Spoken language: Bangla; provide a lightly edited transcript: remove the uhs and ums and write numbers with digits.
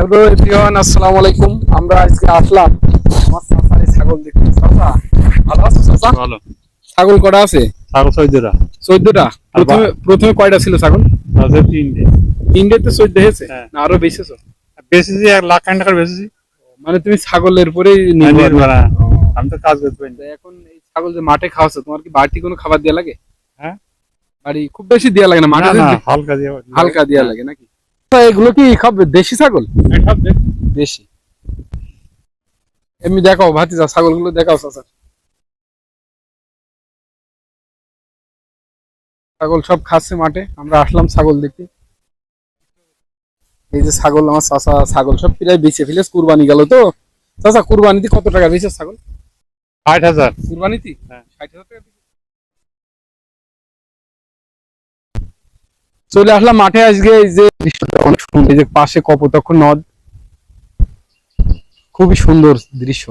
হ্যালো এভরিওয়ান, আসসালামু আলাইকুম। আমরা আজকে আসলাম আমার চাচার ছাগল দেখতে। চাচা ভালো আছো? চাচা ভালো। ছাগল কটা আছে? ছাগল 14টা। 14টা। প্রথমে কয়টা ছিল ছাগল? আছে 3টে। তিনটেতে 14 হয়েছে হ্যাঁ। না আরো বেঁচেছো? বেচেছি 1,00,000 টাকার বেচেছি। মানে তুমি ছাগলের পরেই নির্ভর। নির্ভর, হ্যাঁ। আমি তো কাজ করতে পারি না। তো এখন এই ছাগল যে মাঠে খাওয়াছো, তোমার কি বাড়তি কোনো খাবার দেওয়া লাগে? হ্যাঁ। বাড়ি খুব বেশি দেওয়া লাগে না, মাঠে না, হালকা দিয়ে। হালকা দেওয়া লাগে নাকি? তো এগুলো কি খাবে দেশি ছাগল? হ্যাঁ, সব দেখ। দেশি। এমনি দেখাও ভাতিজা, ছাগলগুলো দেখাও চাচা। ছাগল সব খাচ্ছে মাঠে, আমরা আসলাম ছাগল দেখতে। এই যে ছাগল, আমার চাচা ছাগল সব প্রায় বেঁচে ফেলে, কুরবানি গেল তো। চাচা কুরবানিতে কত টাকা বেঁচে ছাগল? 60,000। কুরবানিতে হ্যাঁ। 60,000 টাকা। চলে আসলাম মাঠে আজকে। এই যে দৃশ্যটা অনেক সুন্দর, এই যে পাশে কপোতাক্ষ নদ, খুবই সুন্দর দৃশ্য।